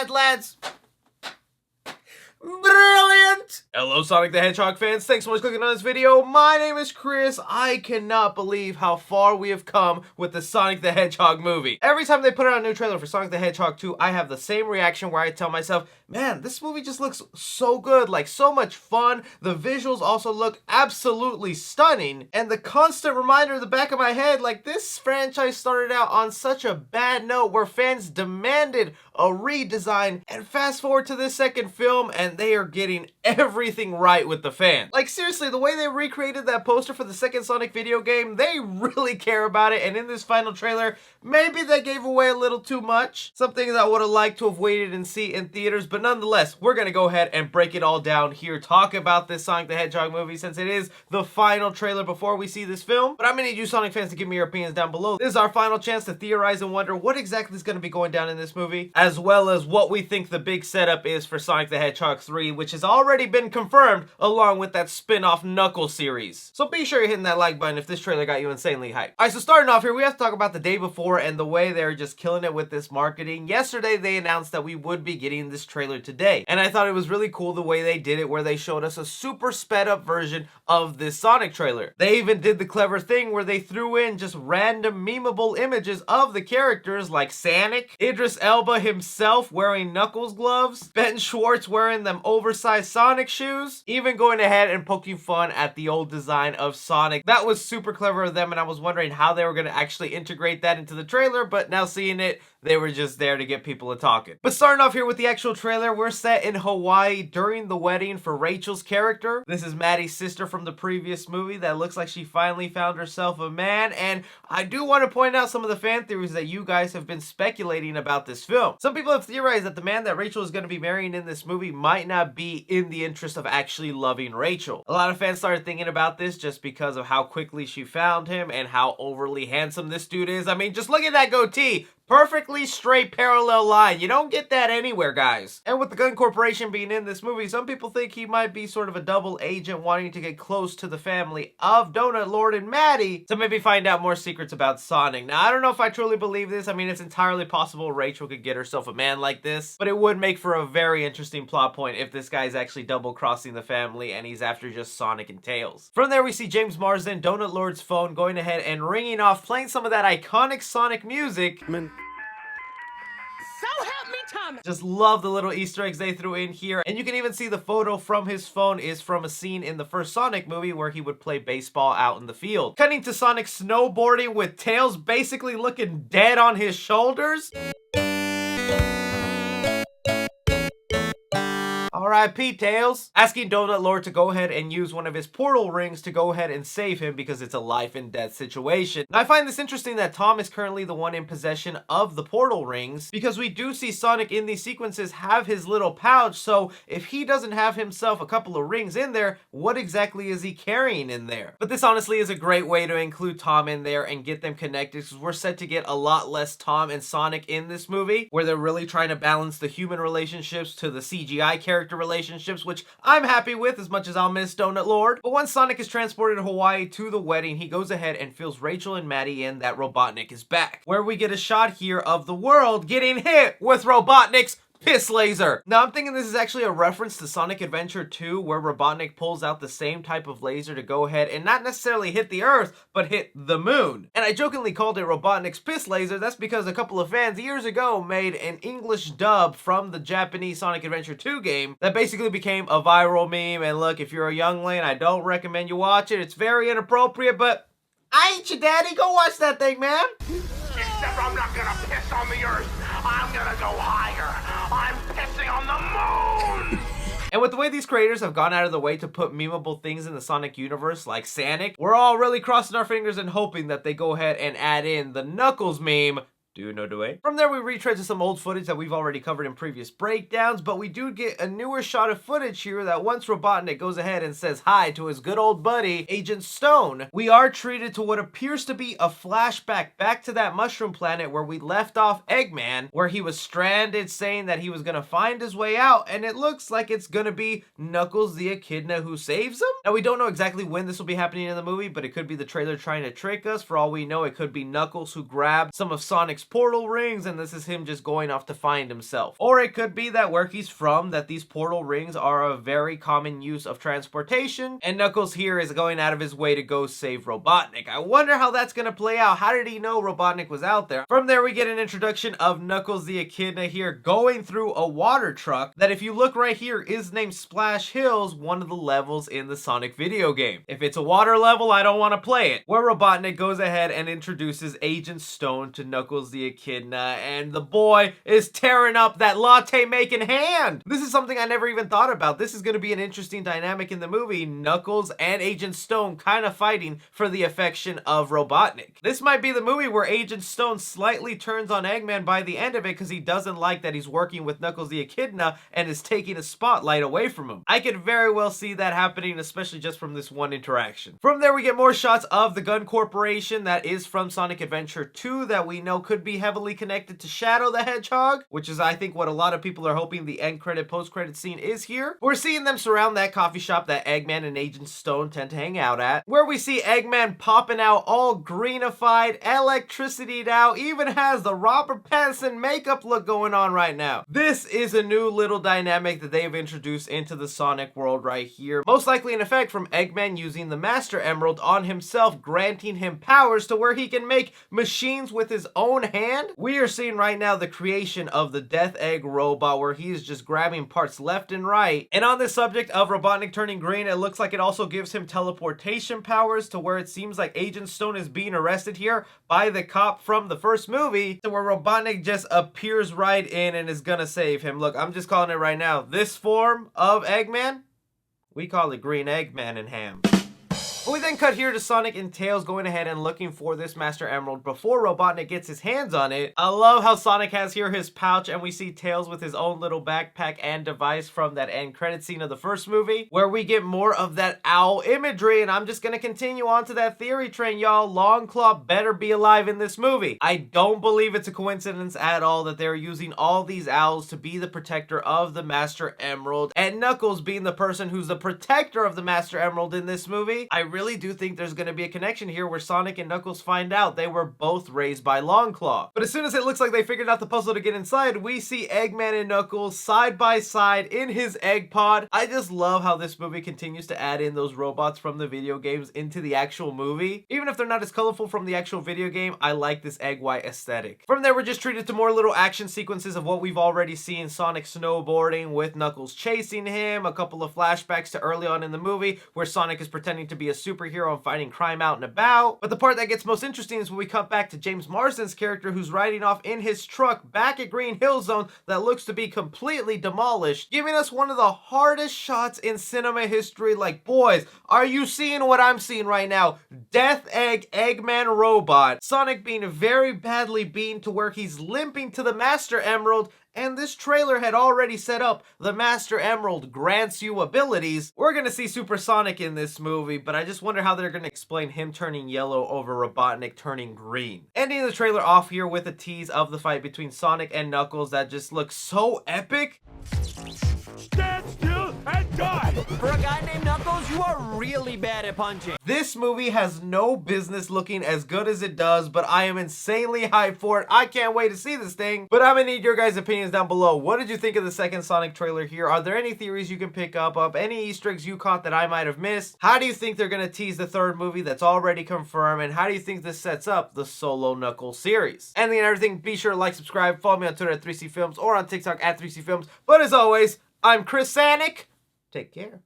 lads. Brilliant! Hello Sonic the Hedgehog fans, thanks so much for clicking on this video. My name is Chris. I cannot believe how far we have come with the Sonic the Hedgehog movie. Every time they put out a new trailer for Sonic the Hedgehog 2, I have the same reaction where I tell myself, man, this movie just looks so good, like so much fun. The visuals also look absolutely stunning. And the constant reminder in the back of my head, like this franchise started out on such a bad note where fans demanded a redesign, and fast forward to this second film and they are getting everything right with the fans. Like seriously, the way they recreated that poster for the second Sonic video game, they really care about it, and in this final trailer, maybe they gave away a little too much. Something that I would have liked to have waited and see in theaters, but nonetheless, we're gonna go ahead and break it all down here, talk about this Sonic the Hedgehog movie since it is the final trailer before we see this film. But I'm gonna need you Sonic fans to give me your opinions down below. This is our final chance to theorize and wonder what exactly is gonna be going down in this movie, as well as what we think the big setup is for Sonic the Hedgehog 3, which has already been confirmed along with that spin-off Knuckles series. So be sure you're hitting that like button if this trailer got you insanely hyped. Alright, so starting off here, we have to talk about the day before and the way they're just killing it with this marketing. Yesterday, they announced that we would be getting this trailer today, and I thought it was really cool the way they did it, where they showed us a super sped up version of this Sonic trailer. They even did the clever thing where they threw in just random memeable images of the characters like Sonic, Idris Elba himself wearing Knuckles gloves, Ben Schwartz wearing them oversized Sonic shoes, even going ahead and poking fun at the old design of Sonic. That was super clever of them, and I was wondering how they were going to actually integrate that into the trailer, but now seeing it, they were just there to get people to talking. But starting off here with the actual trailer, we're set in Hawaii during the wedding for Rachel's character. This is Maddie's sister from the previous movie that looks like she finally found herself a man, and I do want to point out some of the fan theories that you guys have been speculating about this film. Some people have theorized that the man that Rachel is going to be marrying in this movie might not be in the interest of actually loving Rachel. A lot of fans started thinking about this just because of how quickly she found him and how overly handsome this dude is. I mean, just look at that goatee. Perfectly straight parallel line. You don't get that anywhere, guys. And with the Gun Corporation being in this movie, some people think he might be sort of a double agent wanting to get close to the family of Donut Lord and Maddie to maybe find out more secrets about Sonic. Now, I don't know if I truly believe this. I mean, it's entirely possible Rachel could get herself a man like this, but it would make for a very interesting plot point if this guy's actually double-crossing the family and he's after just Sonic and Tails. From there, we see James Marsden, Donut Lord's phone, going ahead and ringing off, playing some of that iconic Sonic music. So help me, Thomas! Just love the little Easter eggs they threw in here. And you can even see the photo from his phone is from a scene in the first Sonic movie where he would play baseball out in the field. Cutting to Sonic snowboarding with Tails basically looking dead on his shoulders. R.I.P. Tails. Asking Donut Lord to go ahead and use one of his portal rings to go ahead and save him because it's a life and death situation. Now, I find this interesting that Tom is currently the one in possession of the portal rings, because we do see Sonic in these sequences have his little pouch, so if he doesn't have himself a couple of rings in there, what exactly is he carrying in there? But this honestly is a great way to include Tom in there and get them connected, because we're set to get a lot less Tom and Sonic in this movie, where they're really trying to balance the human relationships to the CGI character relationships, which I'm happy with as much as I'll miss Donut Lord. But once Sonic is transported to Hawaii to the wedding, he goes ahead and fills Rachel and Maddie in that Robotnik is back, where we get a shot here of the world getting hit with Robotnik's piss laser. Now, I'm thinking this is actually a reference to Sonic Adventure 2, where Robotnik pulls out the same type of laser to go ahead and not necessarily hit the Earth, but hit the moon. And I jokingly called it Robotnik's piss laser. That's because a couple of fans years ago made an English dub from the Japanese Sonic Adventure 2 game that basically became a viral meme. And look, if you're a youngling, I don't recommend you watch it. It's very inappropriate, but I ain't your daddy. Go watch that thing, man. Except I'm not gonna piss on the Earth. I'm gonna go higher. I'm pissing on the moon! And with the way these creators have gone out of the way to put memeable things in the Sonic universe like Sonic, we're all really crossing our fingers and hoping that they go ahead and add in the Knuckles meme. Do you know the way? From there, we retread to some old footage that we've already covered in previous breakdowns, but we do get a newer shot of footage here that once Robotnik goes ahead and says hi to his good old buddy, Agent Stone, we are treated to what appears to be a flashback back to that mushroom planet where we left off Eggman, where he was stranded saying that he was gonna find his way out, and it looks like it's gonna be Knuckles the Echidna who saves him? Now, we don't know exactly when this will be happening in the movie, but it could be the trailer trying to trick us. For all we know, it could be Knuckles who grabbed some of Sonic's Sonic's portal rings, and this is him just going off to find himself. Or it could be that where he's from, that these portal rings are a very common use of transportation, and Knuckles here is going out of his way to go save Robotnik. I wonder how that's gonna play out. How did he know Robotnik was out there? From there, we get an introduction of Knuckles the Echidna here going through a water truck that, if you look right here, is named Splash Hills, one of the levels in the Sonic video game. If it's a water level, I don't want to play it. Where Robotnik goes ahead and introduces Agent Stone to Knuckles the Echidna, and the boy is tearing up that latte making hand. This is something I never even thought about. This is going to be an interesting dynamic in the movie. Knuckles and Agent Stone kind of fighting for the affection of Robotnik. This might be the movie where Agent Stone slightly turns on Eggman by the end of it because he doesn't like that he's working with Knuckles the Echidna and is taking a spotlight away from him. I could very well see that happening, especially just from this one interaction. From there, we get more shots of the Gun Corporation that is from Sonic Adventure 2 that we know could be heavily connected to Shadow the Hedgehog, which is, I think, what a lot of people are hoping the end credit, post-credit scene is here. We're seeing them surround that coffee shop that Eggman and Agent Stone tend to hang out at, where we see Eggman popping out all greenified, electricity now, even has the Robert Pattinson makeup look going on right now. This is a new little dynamic that they've introduced into the Sonic world right here. Most likely an effect from Eggman using the Master Emerald on himself, granting him powers to where he can make machines with his own hand. We are seeing right now the creation of the Death Egg robot, where he is just grabbing parts left and right. And on this subject of Robotnik turning green, it looks like it also gives him teleportation powers, to where it seems like Agent Stone is being arrested here by the cop from the first movie, to where Robotnik just appears right in and is gonna save him. Look, I'm just calling it right now. This form of Eggman, we call it Green Eggman and Ham. We then cut here to Sonic and Tails going ahead and looking for this Master Emerald before Robotnik gets his hands on it. I love how Sonic has here his pouch, and we see Tails with his own little backpack and device from that end credit scene of the first movie, where we get more of that owl imagery. And I'm just gonna continue on to that theory train, y'all. Longclaw better be alive in this movie. I don't believe it's a coincidence at all that they're using all these owls to be the protector of the Master Emerald, and Knuckles being the person who's the protector of the Master Emerald in this movie. I really do think there's going to be a connection here where Sonic and Knuckles find out they were both raised by Longclaw. But as soon as it looks like they figured out the puzzle to get inside, we see Eggman and Knuckles side by side in his egg pod. I just love how this movie continues to add in those robots from the video games into the actual movie. Even if they're not as colorful from the actual video game, I like this egg white aesthetic. From there, we're just treated to more little action sequences of what we've already seen: Sonic snowboarding with Knuckles chasing him, a couple of flashbacks to early on in the movie where Sonic is pretending to be a superhero and fighting crime out and about. But the part that gets most interesting is when we cut back to James Marsden's character, who's riding off in his truck back at Green Hill Zone that looks to be completely demolished, giving us one of the hardest shots in cinema history. Like, boys, are you seeing what I'm seeing right now? Death Egg Eggman robot. Sonic being very badly beaten to where he's limping to the Master Emerald, and this trailer had already set up the Master Emerald grants you abilities. We're gonna see Super Sonic in this movie, but I just wonder how they're gonna explain him turning yellow over Robotnik turning green. Ending the trailer off here with a tease of the fight between Sonic and Knuckles that just looks so epic. Stand still and die! For a guy named Knuckles, you are really bad at punching. This movie has no business looking as good as it does, but I am insanely hyped for it. I can't wait to see this thing. But I'm gonna need your guys' opinions down below. What did you think of the second Sonic trailer here? Are there any theories you can pick up? Any Easter eggs you caught that I might have missed? How do you think they're gonna tease the third movie that's already confirmed? And how do you think this sets up the Solo Knuckles series? And everything, be sure to like, subscribe, follow me on Twitter at 3C Films or on TikTok at 3C Films. But as always, I'm Chris Sanic. Take care.